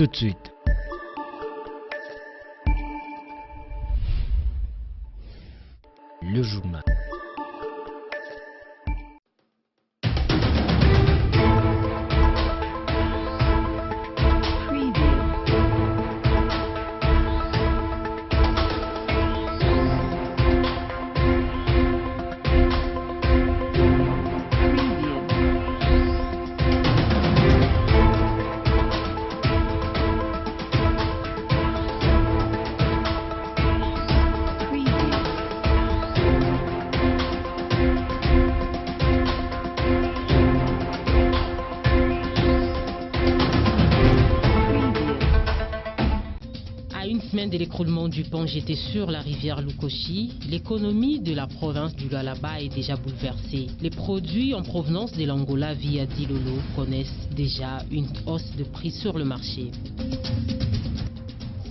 tout de suite. Le journal. De l'écroulement du pont jeté sur la rivière Lukochi, l'économie de la province du Lualaba est déjà bouleversée. Les produits en provenance de l'Angola via Dilolo connaissent déjà une hausse de prix sur le marché.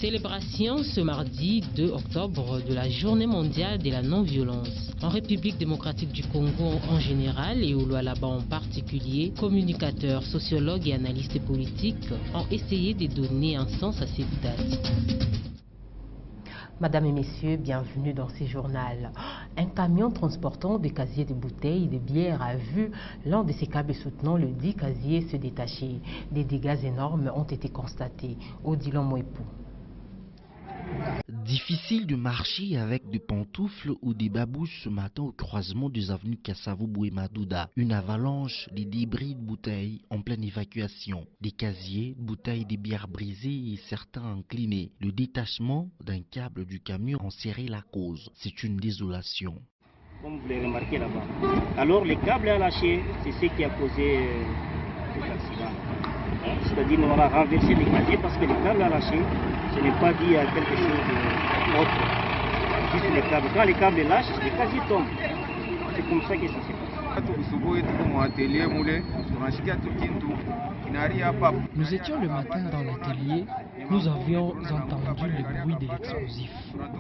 Célébration ce mardi 2 octobre de la Journée mondiale de la non-violence. En République démocratique du Congo en général et au Lualaba en particulier, communicateurs, sociologues et analystes politiques ont essayé de donner un sens à cette date. Madame et messieurs, bienvenue dans ce journal. Un camion transportant des casiers de bouteilles de bière a vu l'un de ses câbles soutenant le dit casier se détacher. Des dégâts énormes ont été constatés. Odilon Moepou. Difficile de marcher avec des pantoufles ou des babouches ce matin au croisement des avenues Kassavou et Madouda. Une avalanche des débris de bouteilles en pleine évacuation. Des casiers, bouteilles de bières brisées et certains inclinés. Le détachement d'un câble du camion en serait la cause. C'est une désolation. Comme vous l'avez remarqué là-bas. Alors le câble a lâché, c'est ce qui a causé cet accident. C'est-à-dire qu'on va renverser les casiers parce que le câble a lâché. Ce n'est pas dit à quelque chose d'autre. Juste les câbles. Quand les câbles lâchent, les casiers tombent. C'est comme ça que ça se passe. Nous étions le matin dans l'atelier, nous avions entendu le bruit de l'explosif.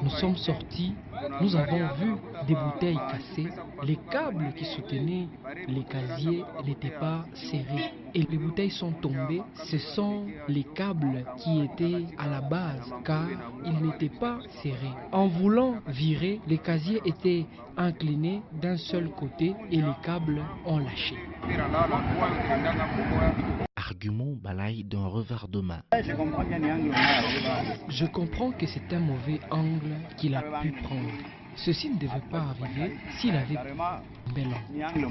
Nous sommes sortis, nous avons vu des bouteilles cassées. Les câbles qui soutenaient les casiers n'étaient pas serrés. Et les bouteilles sont tombées. Ce sont les câbles qui étaient à la base car ils n'étaient pas serrés. En voulant virer, les casiers étaient inclinés d'un seul côté et les câbles ont lâché. Argument balaye d'un revers de main. Je comprends que c'est un mauvais angle qu'il a pu prendre. Ceci ne devait pas arriver s'il avait un bel angle.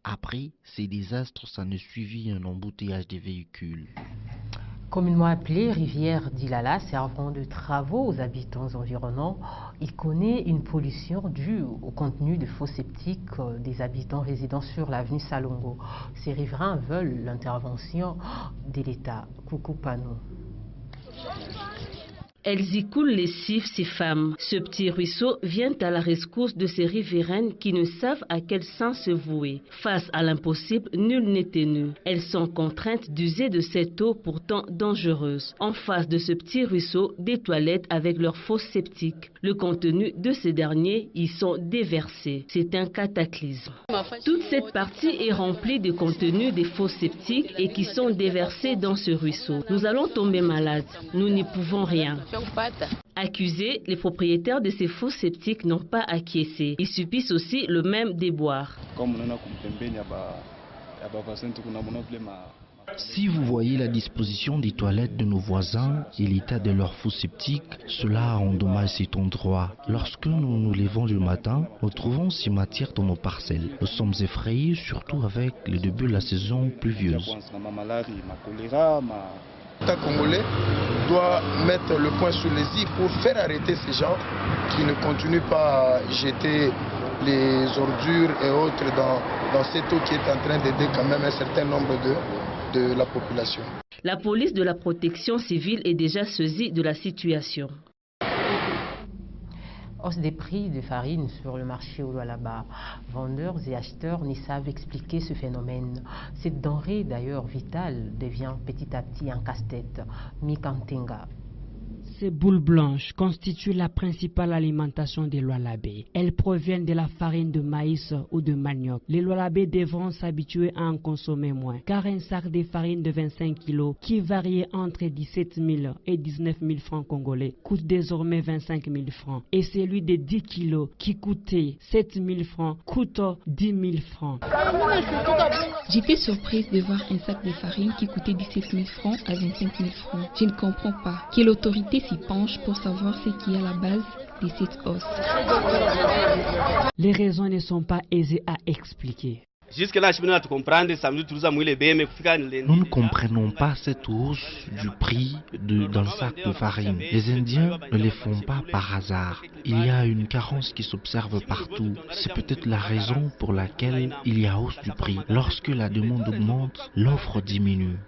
Après ces désastres, ça ne suivit un embouteillage des véhicules. Communément appelée rivière d'Ilala, servant de travaux aux habitants environnants, il connaît une pollution due au contenu de faux septiques des habitants résidant sur l'avenue Salongo. Ces riverains veulent l'intervention de l'État. Coucou Panou. Elles y coulent lessive ces femmes. Ce petit ruisseau vient à la rescousse de ces riveraines qui ne savent à quel sens se vouer. Face à l'impossible, nul n'est tenu. Elles sont contraintes d'user de cette eau pourtant dangereuse. En face de ce petit ruisseau, des toilettes avec leurs fosses septiques. Le contenu de ces derniers y sont déversés. C'est un cataclysme. Toute cette partie est remplie de contenu des fosses septiques et qui sont déversés dans ce ruisseau. Nous allons tomber malades. Nous n'y pouvons rien. Accusés, les propriétaires de ces fosses septiques n'ont pas acquiescé. Ils subissent aussi le même déboire. Si vous voyez la disposition des toilettes de nos voisins et l'état de leurs fosses septiques, cela endommage cet endroit. Lorsque nous nous levons le matin, nous trouvons ces matières dans nos parcelles. Nous sommes effrayés, surtout avec le début de la saison pluvieuse. L'État congolais doit mettre le point sur les i pour faire arrêter ces gens qui ne continuent pas à jeter les ordures et autres dans cette eau qui est en train d'aider quand même un certain nombre de la population. La police de la protection civile est déjà saisie de la situation. Hausse des prix de farine sur le marché au Lualaba. Vendeurs et acheteurs n'y savent expliquer ce phénomène. Cette denrée, d'ailleurs vitale, devient petit à petit un casse-tête. Mikantenga. Ces boules blanches constituent la principale alimentation des Lualabés. Elles proviennent de la farine de maïs ou de manioc. Les Lualabés devront s'habituer à en consommer moins, car un sac de farine de 25 kg, qui variait entre 17 000 et 19 000 francs congolais, coûte désormais 25 000 francs. Et celui de 10 kg, qui coûtait 7 000 francs, coûte 10 000 francs. J'étais surprise de voir un sac de farine qui coûtait 17 000 francs à 25 000 francs. Je ne comprends pas. Quelle autorité s'y penche pour savoir ce qui est à la base de cette hausse? Les raisons ne sont pas aisées à expliquer. Nous ne comprenons pas cette hausse du prix d'un sac de farine. Les Indiens ne les font pas par hasard. Il y a une carence qui s'observe partout. C'est peut-être la raison pour laquelle il y a hausse du prix. Lorsque la demande augmente, l'offre diminue.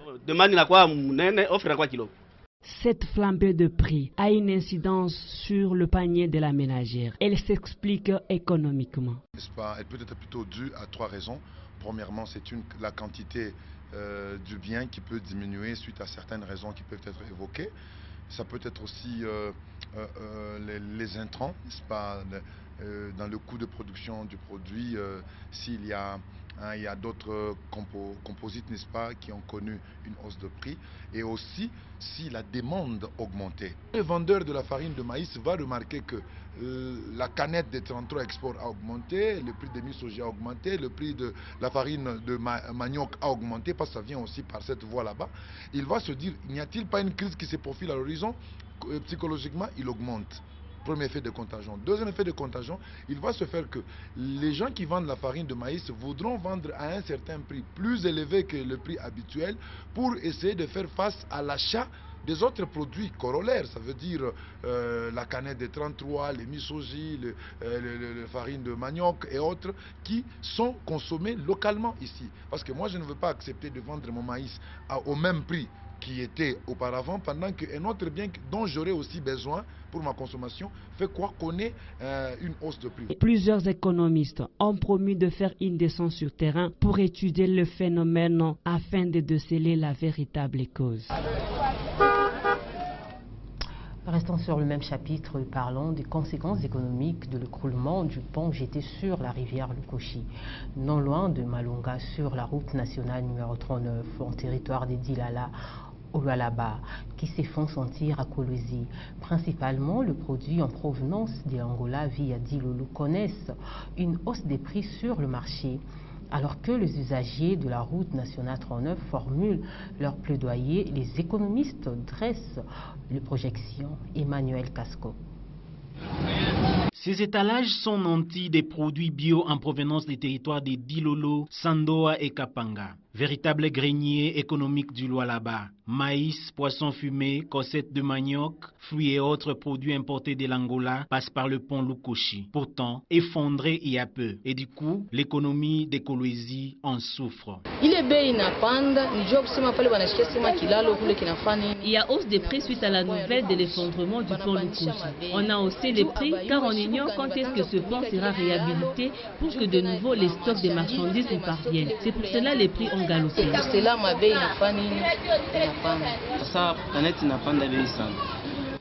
Cette flambée de prix a une incidence sur le panier de la ménagère. Elle s'explique économiquement. Elle peut être plutôt due à 3 raisons. Premièrement, c'est la quantité du bien qui peut diminuer suite à certaines raisons qui peuvent être évoquées. Ça peut être aussi les intrants, n'est-ce pas, dans le coût de production du produit, s'il y a il y a d'autres composites, n'est-ce pas, qui ont connu une hausse de prix. Et aussi, si la demande augmentait. Le vendeur de la farine de maïs va remarquer que la canette des 33 exports a augmenté, le prix des misogi a augmenté, le prix de la farine de manioc a augmenté, parce que ça vient aussi par cette voie là-bas. Il va se dire, n'y a-t-il pas une crise qui se profile à l'horizon? Psychologiquement, il augmente. Premier effet de contagion. Deuxième effet de contagion, il va se faire que les gens qui vendent la farine de maïs voudront vendre à un certain prix plus élevé que le prix habituel pour essayer de faire face à l'achat des autres produits corollaires. Ça veut dire la canette de 33, les misogi, la farine de manioc et autres qui sont consommés localement ici. Parce que moi, je ne veux pas accepter de vendre mon maïs au même prix qui était auparavant, pendant qu'un autre bien dont j'aurais aussi besoin pour ma consommation fait quoi qu'on ait une hausse de prix. Plusieurs économistes ont promis de faire une descente sur terrain pour étudier le phénomène afin de déceler la véritable cause. Restons sur le même chapitre, parlons des conséquences économiques de l'écroulement du pont jeté sur la rivière Lukoshi, non loin de Malunga, sur la route nationale numéro 39, en territoire des Dilala, au Lualaba, qui se font sentir à Kolwezi. Principalement, le produit en provenance de l'Angola via Dilolo connaissent une hausse des prix sur le marché. Alors que les usagers de la route nationale 39 formulent leur plaidoyer, les économistes dressent les projections. Emmanuel Casco. Ces étalages sont nantis des produits bio en provenance des territoires de Dilolo, Sandoa et Kapanga. Véritable grenier économique du Lualaba. Maïs, poissons fumés, cossettes de manioc, fruits et autres produits importés de l'Angola passent par le pont Lukoshi. Pourtant, effondré il y a peu. Et du coup, l'économie des Kolwezi en souffre. Il y a hausse des prix suite à la nouvelle de l'effondrement du pont Lukoshi. On a haussé les prix car on ignore quand est-ce que ce pont sera réhabilité pour que de nouveau les stocks de marchandises nous parviennent. C'est pour cela les prix ont galopé.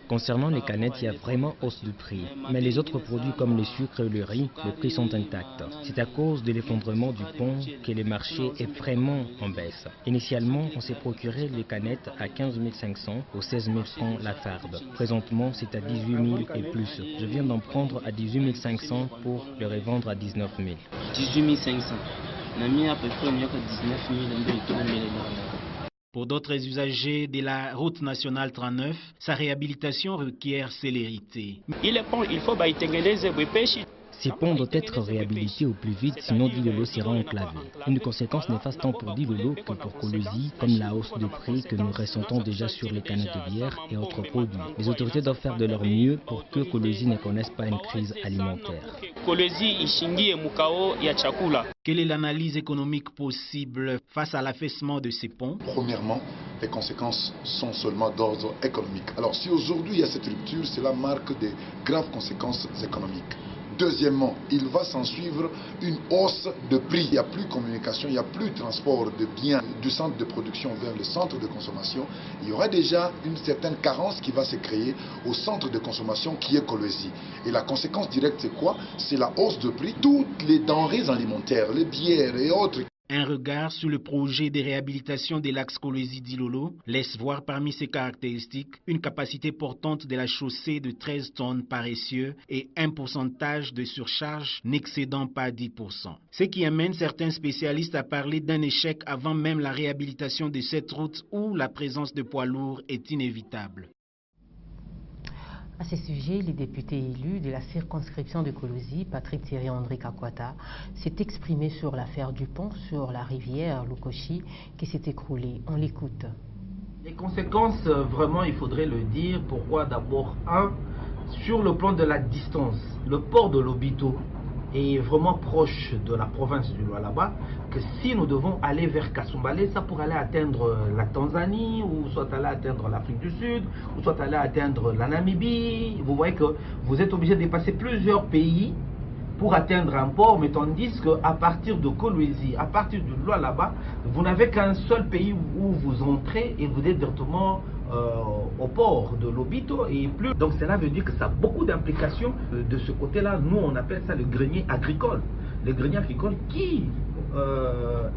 Concernant les canettes, il y a vraiment hausse de prix. Mais les autres produits comme le sucre et le riz, les prix sont intacts. C'est à cause de l'effondrement du pont que le marché est vraiment en baisse. Initialement, on s'est procuré les canettes à 15 500 ou 16 000 francs la farde. Présentement, c'est à 18 000 et plus. Je viens d'en prendre à 18 500 pour le revendre à 19 000. 18 500. On a mis à peu près 19 000. Pour d'autres usagers de la route nationale 39, sa réhabilitation requiert célérité. Ces ponts doivent être réhabilités au plus vite, sinon Dilolo sera enclavé. Une conséquence néfaste tant pour Dilolo que pour Kolwezi, comme la hausse de prix que nous ressentons déjà sur les canettes de bière et autres produits. Les autorités doivent faire de leur mieux pour que Kolwezi ne connaisse pas une crise alimentaire. Quelle est l'analyse économique possible face à l'affaissement de ces ponts? Premièrement, les conséquences sont seulement d'ordre économique. Alors si aujourd'hui il y a cette rupture, cela marque des graves conséquences économiques. Deuxièmement, il va s'en suivre une hausse de prix. Il n'y a plus de communication, il n'y a plus de transport de biens du centre de production vers le centre de consommation. Il y aura déjà une certaine carence qui va se créer au centre de consommation qui est Kolwezi. Et la conséquence directe, c'est quoi? C'est la hausse de prix. Toutes les denrées alimentaires, les bières et autres. Un regard sur le projet de réhabilitation de l'axe Kolwezi-Dilolo laisse voir parmi ses caractéristiques une capacité portante de la chaussée de 13 tonnes par essieu et un pourcentage de surcharge n'excédant pas 10%. Ce qui amène certains spécialistes à parler d'un échec avant même la réhabilitation de cette route où la présence de poids lourds est inévitable. À ce sujet, le député élu de la circonscription de Kolwezi, Patrick Thierry-André Kakwata, s'est exprimé sur l'affaire du pont sur la rivière Lukoshi qui s'est écroulée. On l'écoute. Les conséquences, vraiment, il faudrait le dire. Pourquoi? D'abord, sur le plan de la distance, le port de Lobito est vraiment proche de la province du Lualaba, que si nous devons aller vers Kasumbalé, ça pourrait aller atteindre la Tanzanie, ou soit aller atteindre l'Afrique du Sud, ou soit aller atteindre la Namibie. Vous voyez que vous êtes obligé de dépasser plusieurs pays pour atteindre un port, mais tandis qu'à partir de Kolwezi, à partir du Lualaba, vous n'avez qu'un seul pays où vous entrez et vous êtes directement au port de Lobito et plus. Donc cela veut dire que ça a beaucoup d'implications de ce côté-là. Nous, on appelle ça le grenier agricole. Le grenier agricole qui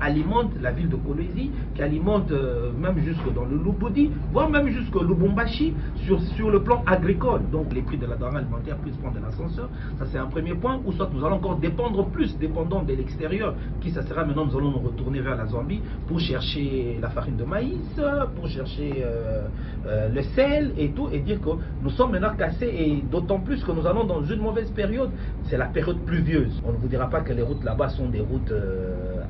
alimente la ville de Kolwezi, qui alimente même jusque dans le Lubudi, voire même jusque Lubumbashi sur le plan agricole. Donc les prix de la denrée alimentaire puissent prendre de l'ascenseur. Ça c'est un premier point. Ou soit nous allons encore dépendre plus, dépendant de l'extérieur, qui ça sera maintenant, nous allons nous retourner vers la Zambie pour chercher la farine de maïs, pour chercher le sel et tout, et dire que nous sommes maintenant cassés, et d'autant plus que nous allons dans une mauvaise période. C'est la période pluvieuse. On ne vous dira pas que les routes là-bas sont des routes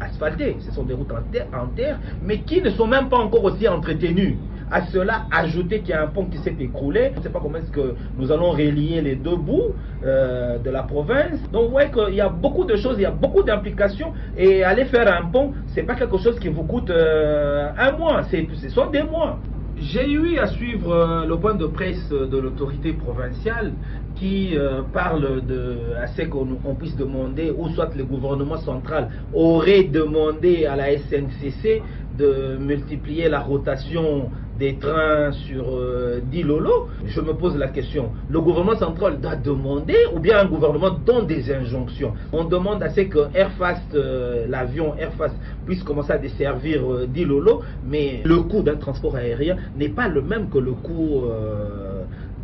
asphaltées, ce sont des routes en terre, mais qui ne sont même pas encore aussi entretenues. À cela, ajouter qu'il y a un pont qui s'est écroulé, on ne sait pas comment est-ce que nous allons relier les deux bouts de la province. Donc vous voyez qu'il y a beaucoup de choses, il y a beaucoup d'implications, et aller faire un pont, c'est pas quelque chose qui vous coûte un mois, ce sont des mois. J'ai eu à suivre le point de presse de l'autorité provinciale qui parle à ce qu'on puisse demander, ou soit le gouvernement central aurait demandé à la SNCC de multiplier la rotation des trains sur Dilolo. Je me pose la question, le gouvernement central doit demander, ou bien un gouvernement donne des injonctions? On demande à ce que Airfast, l'avion Airfast, puisse commencer à desservir Dilolo, mais le coût d'un transport aérien n'est pas le même que le coût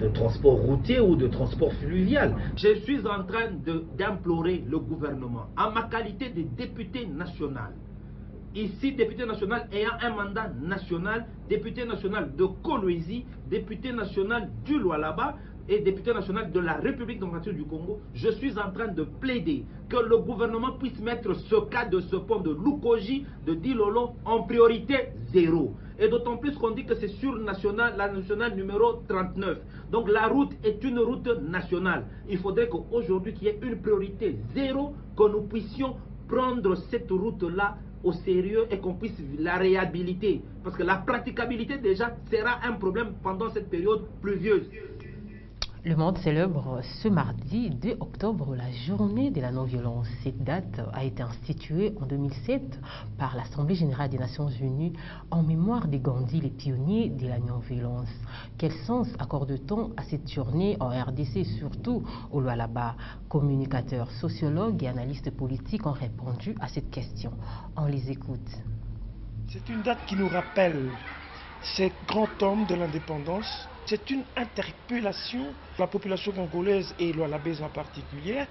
de transport routier ou de transport fluvial. Je suis en train d'implorer le gouvernement, en ma qualité de député national, ici député national ayant un mandat national, député national de Kolwezi, député national du Lualaba et député national de la République démocratique du Congo, je suis en train de plaider que le gouvernement puisse mettre ce cas de ce pont de Lukoji, de Dilolo, en priorité 0. Et d'autant plus qu'on dit que c'est sur la nationale numéro 39. Donc la route est une route nationale. Il faudrait qu'aujourd'hui qu'il y ait une priorité 0, que nous puissions prendre cette route-là au sérieux et qu'on puisse la réhabiliter. Parce que la praticabilité déjà sera un problème pendant cette période pluvieuse. Le monde célèbre ce mardi 2 octobre la journée de la non-violence. Cette date a été instituée en 2007 par l'Assemblée générale des Nations unies en mémoire de Gandhi, les pionniers de la non-violence. Quel sens accorde-t-on à cette journée en RDC, surtout au Lualaba? Communicateurs, sociologues et analystes politiques ont répondu à cette question. On les écoute. C'est une date qui nous rappelle ces grands hommes de l'indépendance. C'est une interpellation de la population congolaise et lualabaise en particulier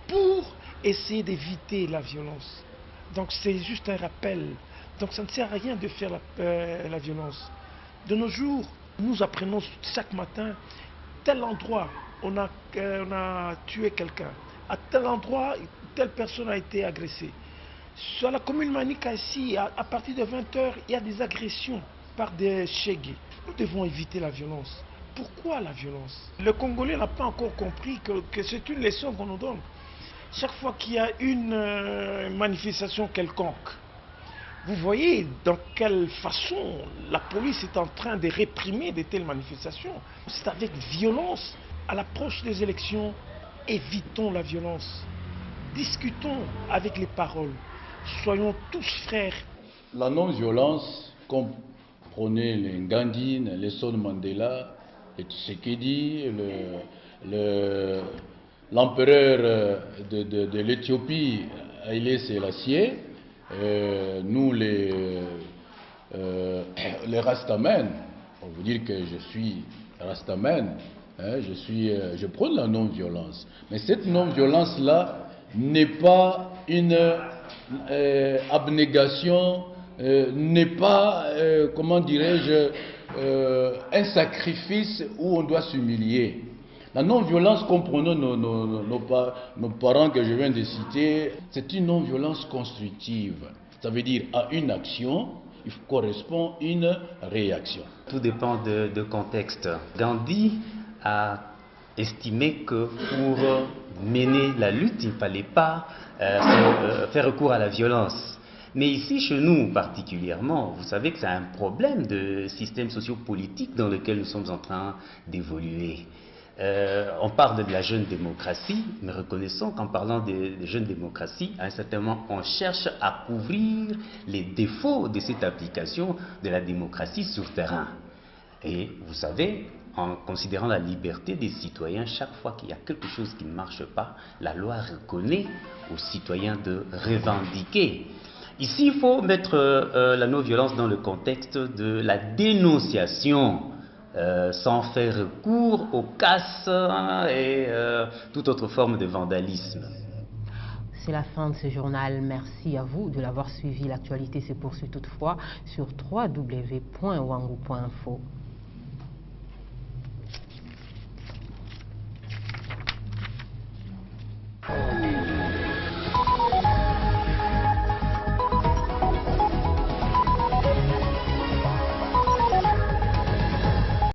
pour essayer d'éviter la violence. Donc c'est juste un rappel. Donc ça ne sert à rien de faire la violence. De nos jours, nous apprenons chaque matin, tel endroit, on a tué quelqu'un. À tel endroit, telle personne a été agressée. Sur la commune Manika ici, à partir de 20h, il y a des agressions par des Chégués. Nous devons éviter la violence. Pourquoi la violence? Le Congolais n'a pas encore compris que c'est une leçon qu'on nous donne. Chaque fois qu'il y a une manifestation quelconque, vous voyez dans quelle façon la police est en train de réprimer de telles manifestations. C'est avec violence à l'approche des élections évitons la violence. Discutons avec les paroles. Soyons tous frères. La non-violence, comme prônaient les Gandhi, les Nelson Mandela, les Tshisekedi, l'empereur de l'Éthiopie, Haïlé Sélassié, nous les Rastamènes, pour vous dire que je suis Rastamène, je prône la non-violence. Mais cette non-violence-là n'est pas une abnégation, n'est pas, comment dirais-je, un sacrifice où on doit s'humilier. La non-violence, comprenons nos parents que je viens de citer, c'est une non-violence constructive. Ça veut dire à une action, il correspond une réaction. Tout dépend de contexte. Gandhi a estimé que pour mener la lutte, il ne fallait pas faire recours à la violence. Mais ici, chez nous particulièrement, vous savez que c'est un problème de système sociopolitique dans lequel nous sommes en train d'évoluer. On parle de la jeune démocratie, mais reconnaissons qu'en parlant de jeune démocratie, à un certain moment, on cherche à couvrir les défauts de cette application de la démocratie sur terrain. Et vous savez, en considérant la liberté des citoyens, chaque fois qu'il y a quelque chose qui ne marche pas, la loi reconnaît aux citoyens de revendiquer. Ici, il faut mettre la non-violence dans le contexte de la dénonciation, sans faire recours aux casses et toute autre forme de vandalisme. C'est la fin de ce journal. Merci à vous de l'avoir suivi. L'actualité se poursuit toutefois sur www.wangu.info.